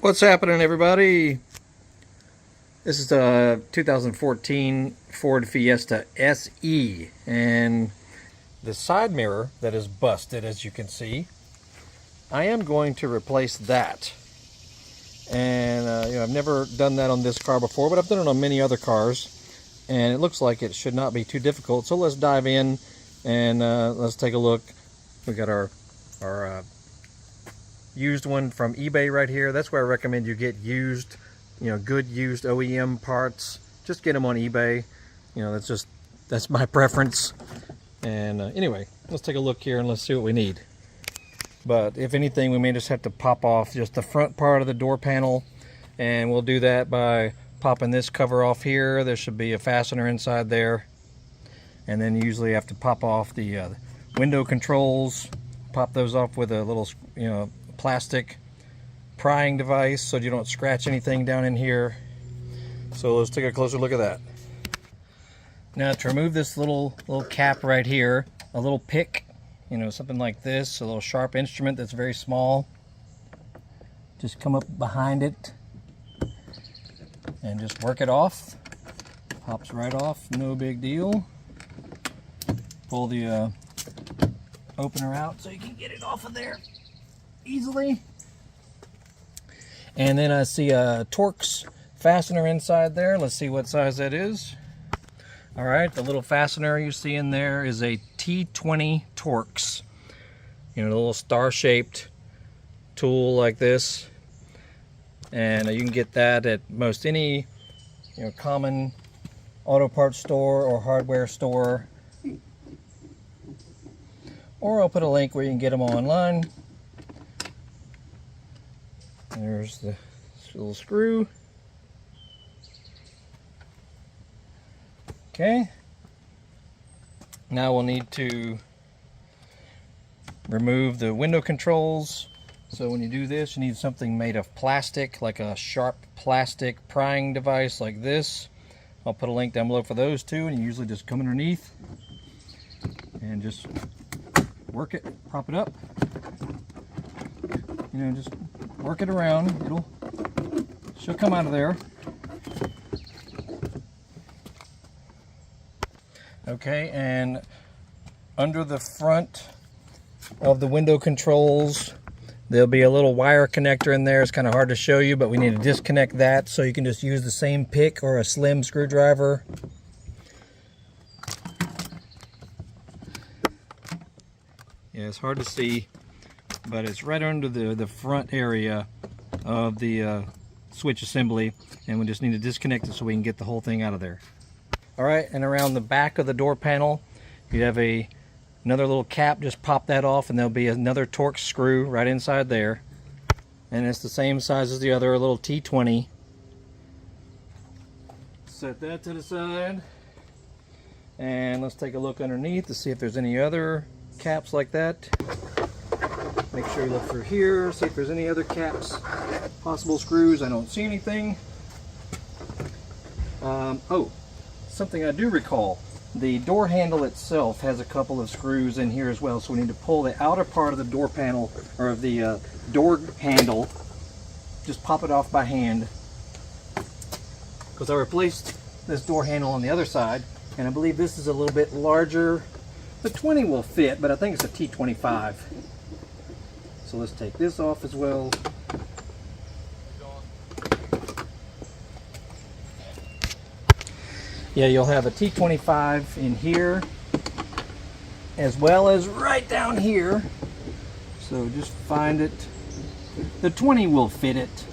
What's happening, everybody? This is a 2014 Ford Fiesta SE, and the side mirror that is busted, as you can see, I am going to replace that. And I've never done that on this car before, but I've done it on many other cars, and it looks like it should not be too difficult. So let's dive in and let's take a look. We got our used one from eBay right here. That's where I recommend you get used, good used OEM parts. Just get them on eBay. That's my preference. And anyway, let's take a look here and let's see what we need. But if anything, we may just have to pop off just the front part of the door panel, and we'll do that by popping this cover off here. There should be a fastener inside there, and then you usually have to pop off the window controls. Pop those off with a little, plastic prying device so you don't scratch anything down in here. So let's take a closer look at that. Now, to remove this little cap right here, a little pick, something like this, a little sharp instrument that's very small, just come up behind it and just work it off. Pops right off, no big deal. Pull the opener out so you can get it off of there easily. And then I see a Torx fastener inside there. Let's see what size that is. All right, the little fastener you see in there is a T20 Torx. A little star-shaped tool like this. And you can get that at most any common auto parts store or hardware store. Or I'll put a link where you can get them online. There's the little screw. Okay. Now we'll need to remove the window controls. So when you do this, you need something made of plastic, like a sharp plastic prying device like this. I'll put a link down below for those two, and you usually just come underneath and just work it, prop it up. Just work it around. She'll come out of there. Okay, and under the front of the window controls, there'll be a little wire connector in there. It's kind of hard to show you, but we need to disconnect that, so you can just use the same pick or a slim screwdriver. Yeah, it's hard to see, but it's right under the front area of the switch assembly, and we just need to disconnect it so we can get the whole thing out of there. All right, and around the back of the door panel, you have another little cap. Just pop that off, and there'll be another Torx screw right inside there, and it's the same size as the other, a little T20. Set that to the side, and let's take a look underneath to see if there's any other caps like that. Make sure you look through here, see if there's any other caps, possible screws. I don't see anything. Oh, something I do recall. The door handle itself has a couple of screws in here as well, so we need to pull the outer part of the door panel, or of the door handle. Just pop it off by hand, because I replaced this door handle on the other side, and I believe this is a little bit larger. The 20 will fit, but I think it's a T25. So let's take this off as well. Yeah, you'll have a T25 in here, as well as right down here. So just find it. The 20 will fit it.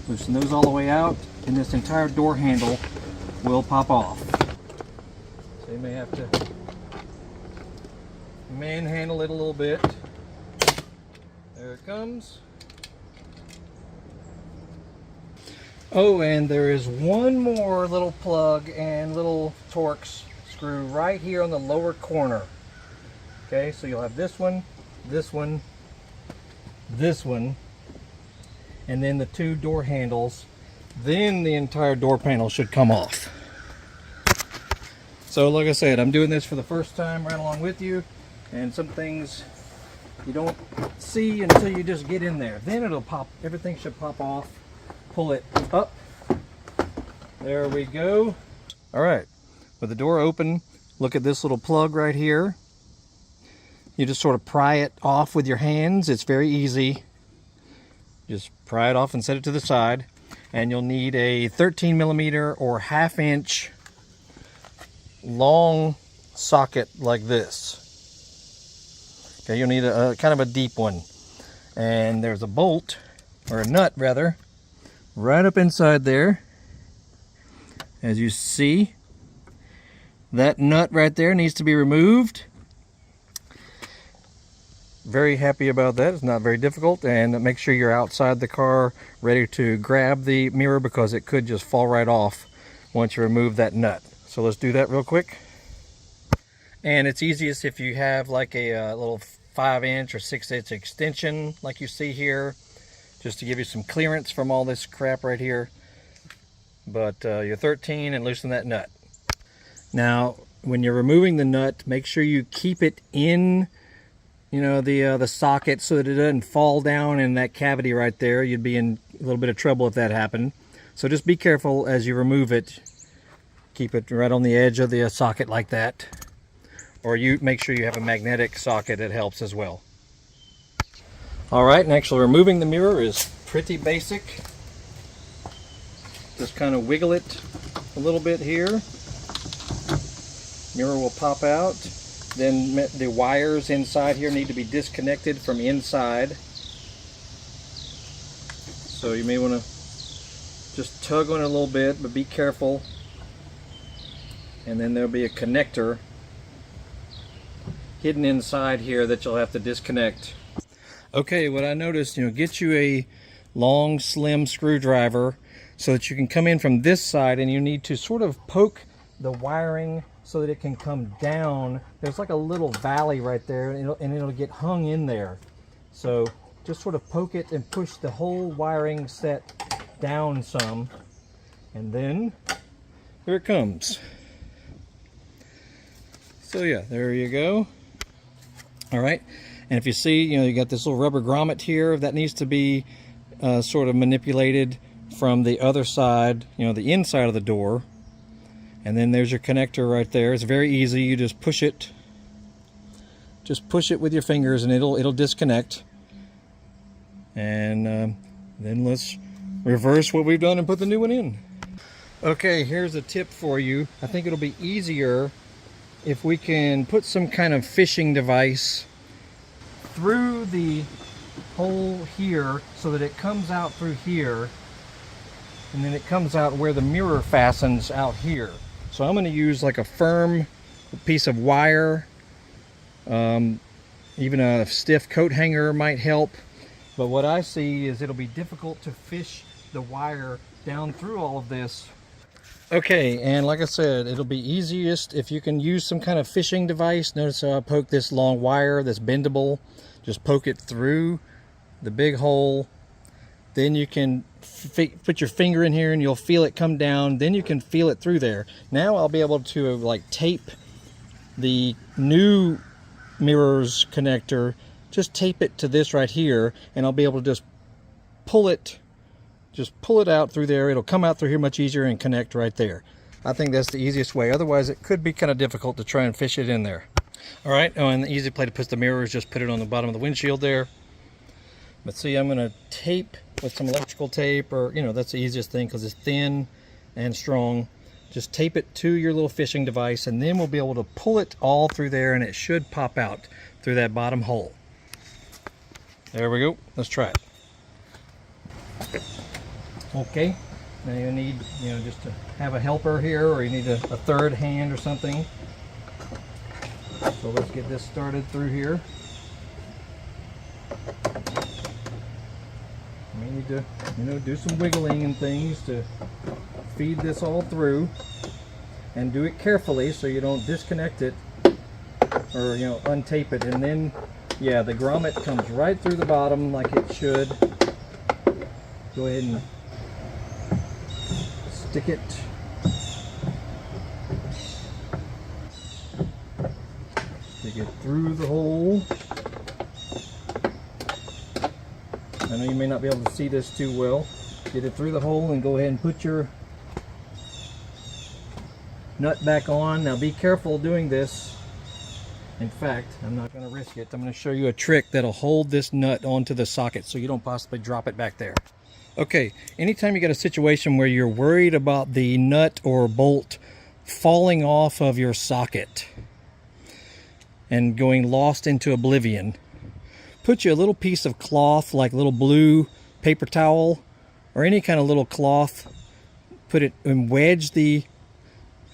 Loosen those all the way out, and this entire door handle will pop off. So you may have to manhandle it a little bit. There it comes. Oh, and there is one more little plug and little Torx screw right here on the lower corner. Okay, so you'll have this one, this one, this one, and then the two door handles. Then the entire door panel should come off. So like I said, I'm doing this for the first time right along with you, and some things you don't see until you just get in there. Then it'll pop, everything should pop off. Pull it up. There we go. All right, with the door open, look at this little plug right here. You just sort of pry it off with your hands. It's very easy. Just pry it off and set it to the side. And you'll need a 13 millimeter or 1/2 inch long socket like this. Okay, you'll need a kind of a deep one. And there's a bolt, or a nut rather, right up inside there. As you see, that nut right there needs to be removed. Very happy about that. It's not very difficult. And make sure you're outside the car ready to grab the mirror, because it could just fall right off once you remove that nut. So let's do that real quick. And it's easiest if you have like a little 5-inch or 6-inch extension like you see here, just to give you some clearance from all this crap right here. But you're 13 and loosen that nut. Now, when you're removing the nut, make sure you keep it in, you know, the socket, so that it doesn't fall down in that cavity right there. You'd be in a little bit of trouble if that happened. So just be careful as you remove it. Keep it right on the edge of the socket like that. Or you make sure you have a magnetic socket. It helps as well. All right, and actually removing the mirror is pretty basic. Just kind of wiggle it a little bit here. Mirror will pop out. Then the wires inside here need to be disconnected from inside. So you may want to just tug on it a little bit, but be careful. And then there'll be a connector hidden inside here that you'll have to disconnect. Okay, what I noticed, get you a long, slim screwdriver so that you can come in from this side, and you need to sort of poke the wiring so that it can come down. There's like a little valley right there, and it'll get hung in there. So just sort of poke it and push the whole wiring set down some, and then here it comes. So yeah, there you go. All right, and if you see, you got this little rubber grommet here that needs to be sort of manipulated from the other side, the inside of the door. And then there's your connector right there. It's very easy. You just push it. Just push it with your fingers, and it'll disconnect. And then let's reverse what we've done and put the new one in. Okay, here's a tip for you. I think it'll be easier if we can put some kind of fishing device through the hole here so that it comes out through here, and then it comes out where the mirror fastens out here. So I'm going to use like a firm piece of wire. Even a stiff coat hanger might help. But what I see is it'll be difficult to fish the wire down through all of this. Okay, and like I said, it'll be easiest if you can use some kind of fishing device. Notice how I poke this long wire that's bendable. Just poke it through the big hole. Then you can put your finger in here and you'll feel it come down. Then you can feel it through there. Now I'll be able to like tape the new mirror's connector. Just tape it to this right here, and I'll be able to just pull it out through there. It'll come out through here much easier and connect right there. I think that's the easiest way. Otherwise it could be kind of difficult to try and fish it in there. All right, and the easy way to put the mirror is just put it on the bottom of the windshield there. But see, I'm going to tape with some electrical tape, or that's the easiest thing because it's thin and strong. Just tape it to your little fishing device, and then we'll be able to pull it all through there, and it should pop out through that bottom hole. There we go. Let's try it. Okay, now you need just to have a helper here, or you need a third hand or something. So let's get this started through here. We need to do some wiggling and things to feed this all through, and do it carefully so you don't disconnect it or untape it. And then yeah, the grommet comes right through the bottom like it should. Go ahead and stick it. Stick it through the hole. I know you may not be able to see this too well. Get it through the hole and go ahead and put your nut back on. Now be careful doing this. In fact, I'm not going to risk it. I'm going to show you a trick that'll hold this nut onto the socket so you don't possibly drop it back there. Okay, anytime you got a situation where you're worried about the nut or bolt falling off of your socket and going lost into oblivion, put you a little piece of cloth, like little blue paper towel or any kind of little cloth, put it and wedge the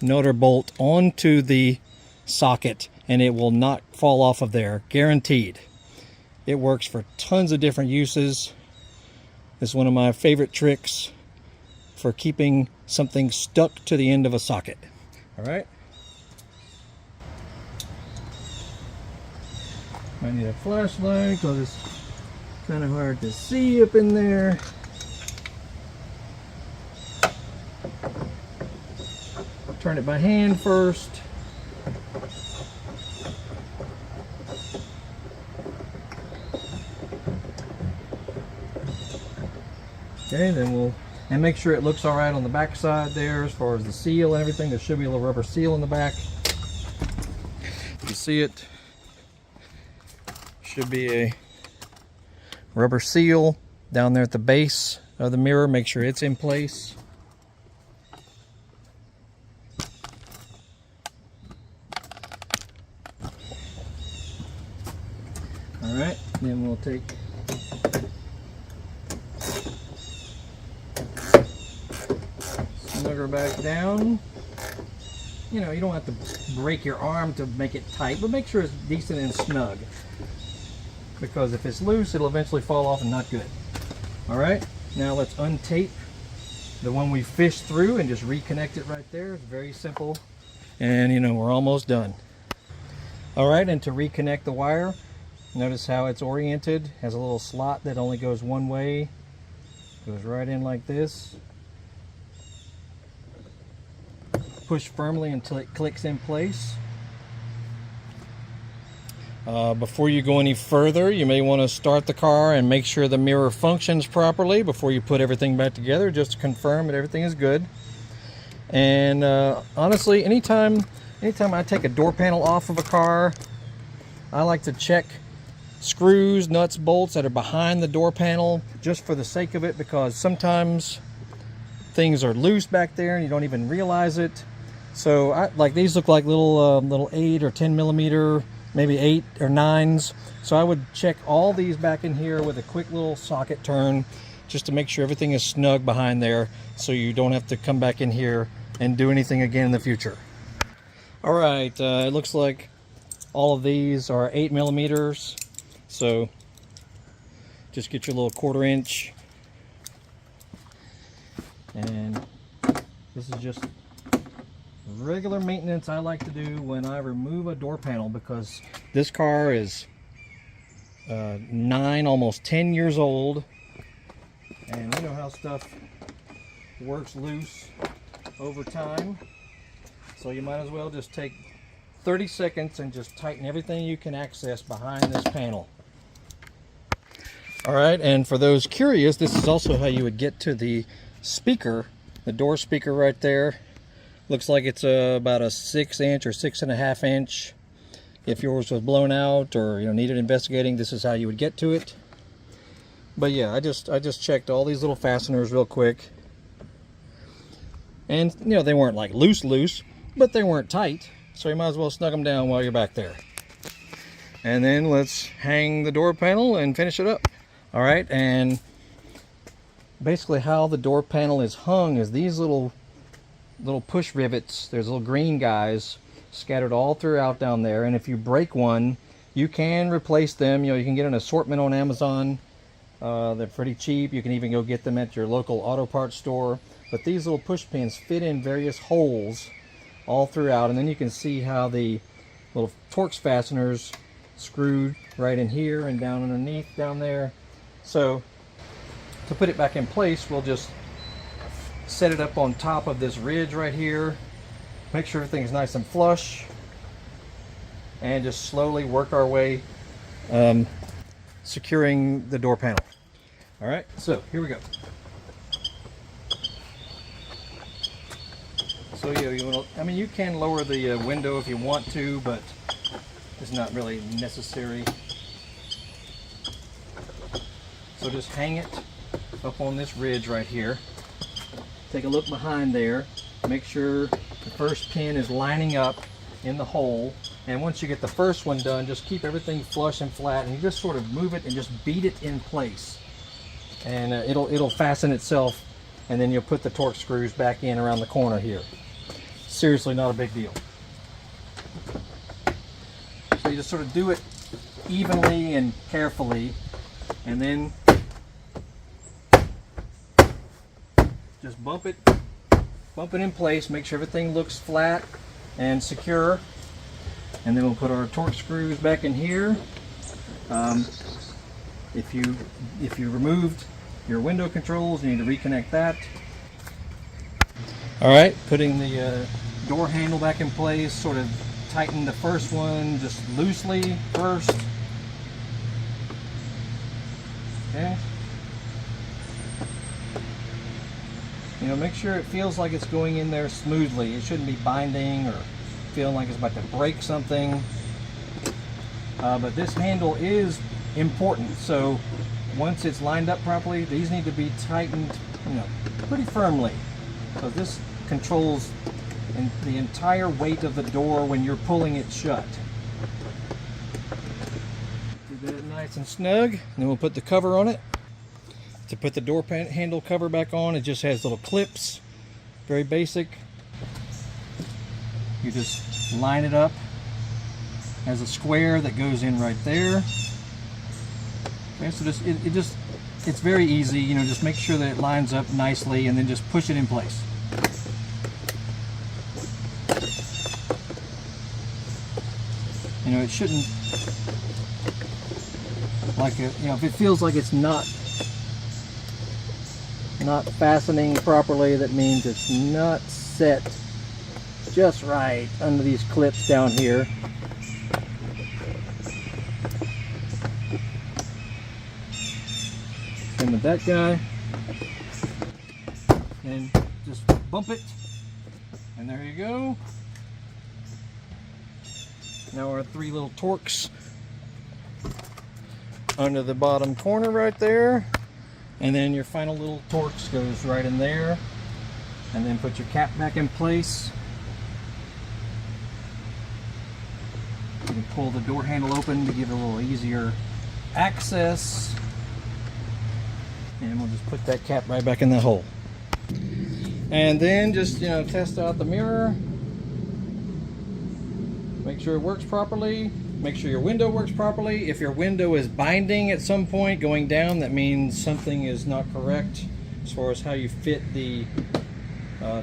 nut or bolt onto the socket, and it will not fall off of there, guaranteed. It works for tons of different uses. It's one of my favorite tricks for keeping something stuck to the end of a socket. All right. I need a flashlight because it's kind of hard to see up in there. Turn it by hand first. Okay, then we'll, and make sure it looks all right on the back side there as far as the seal and everything. There should be a little rubber seal in the back. You see it? Should be a rubber seal down there at the base of the mirror. Make sure it's in place. All right, then we'll take snug her back down. You know, you don't have to break your arm to make it tight, but make sure it's decent and snug. Because if it's loose, it'll eventually fall off and not good. All right, now let's untape the one we fished through and just reconnect it right there. It's very simple. And you know, we're almost done. All right, and to reconnect the wire, notice how it's oriented. Has a little slot that only goes one way. Goes right in like this. Push firmly until it clicks in place. Before you go any further, you may want to start the car and make sure the mirror functions properly before you put everything back together, just to confirm that everything is good. And honestly, anytime I take a door panel off of a car, I like to check screws, nuts, bolts that are behind the door panel, just for the sake of it, because sometimes things are loose back there and you don't even realize it. So like these look like little 8 or 10 millimeter, maybe 8 or 9s. So I would check all these back in here with a quick little socket turn, just to make sure everything is snug behind there, so you don't have to come back in here and do anything again in the future. All right, it looks like all of these are 8 millimeters. So just get your little 1/4 inch. And this is just regular maintenance I like to do when I remove a door panel, because this car is 9, almost 10 years old, and you know how stuff works loose over time. So you might as well just take 30 seconds and just tighten everything you can access behind this panel. All right, and for those curious, this is also how you would get to the speaker, the door speaker right there. Looks like it's about a 6 inch or 6.5 inch. If yours was blown out or needed investigating, this is how you would get to it. But yeah, I just checked all these little fasteners real quick, and they weren't like loose, but they weren't tight. So you might as well snug them down while you're back there. And then let's hang the door panel and finish it up. All right, and basically how the door panel is hung is these little push rivets. There's little green guys scattered all throughout down there, and if you break one, you can replace them. You can get an assortment on Amazon. They're pretty cheap. You can even go get them at your local auto parts store. But these little push pins fit in various holes all throughout, and then you can see how the little Torx fasteners screwed right in here and down underneath down there. So to put it back in place, we'll just set it up on top of this ridge right here, make sure everything's nice and flush, and just slowly work our way securing the door panel. All right, so here we go. So yeah, I mean, you can lower the window if you want to, but it's not really necessary. So just hang it up on this ridge right here. Take a look behind there. Make sure the first pin is lining up in the hole. And once you get the first one done, just keep everything flush and flat, and you just sort of move it and just beat it in place. And it'll fasten itself, and then you'll put the torque screws back in around the corner here. Seriously, not a big deal. So you just sort of do it evenly and carefully, and then just bump it in place. Make sure everything looks flat and secure, and then we'll put our torque screws back in here. If you removed your window controls, you need to reconnect that. All right, putting the door handle back in place, sort of tighten the first one just loosely first. Okay. You know, make sure it feels like it's going in there smoothly. It shouldn't be binding or feeling like it's about to break something. But this handle is important, so once it's lined up properly, these need to be tightened, you know, pretty firmly, because this controls the entire weight of the door when you're pulling it shut. Do that nice and snug, and then we'll put the cover on it. To put the door handle cover back on, it just has little clips, very basic. You just line it up as a square that goes in right there. Okay, so it's very easy, you know, just make sure that it lines up nicely and then just push it in place. You know, it shouldn't, like, you know, if it feels like it's not fastening properly, that means it's not set just right under these clips down here. Same with that guy. And just bump it, and there you go. Now our three little Torx under the bottom corner right there, and then your final little Torx goes right in there, and then put your cap back in place. You can pull the door handle open to give it a little easier access, and we'll just put that cap right back in that hole. And then just, you know, test out the mirror, make sure it works properly, make sure your window works properly. If your window is binding at some point going down, that means something is not correct as far as how you fit the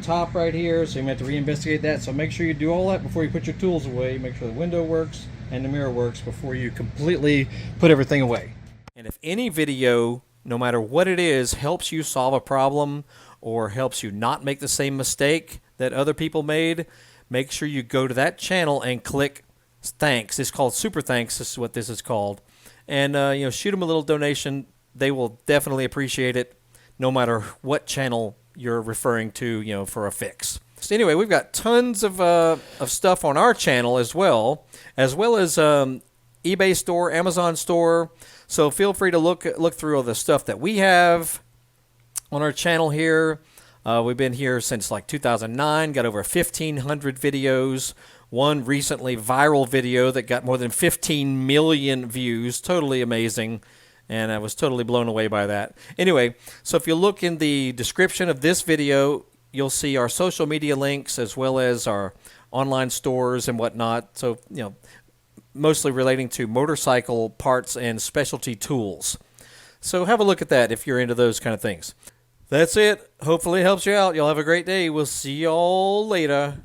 top right here, so you might have to reinvestigate that. So make sure you do all that before you put your tools away. Make sure the window works and the mirror works before you completely put everything away. And if any video, no matter what it is, helps you solve a problem or helps you not make the same mistake that other people made, make sure you go to that channel and click thanks. It's called Super Thanks. This is what this is called. And you know, shoot them a little donation. They will definitely appreciate it, no matter what channel you're referring to, you know, for a fix. So anyway, we've got tons of stuff on our channel as well as eBay store, Amazon store. So feel free to look through all the stuff that we have on our channel here. We've been here since like 2009, got over 1,500 videos. One recently viral video that got more than 15 million views. Totally amazing. And I was totally blown away by that. Anyway, so if you look in the description of this video, you'll see our social media links as well as our online stores and whatnot. So, you know, mostly relating to motorcycle parts and specialty tools. So have a look at that if you're into those kind of things. That's it. Hopefully it helps you out. Y'all have a great day. We'll see y'all later.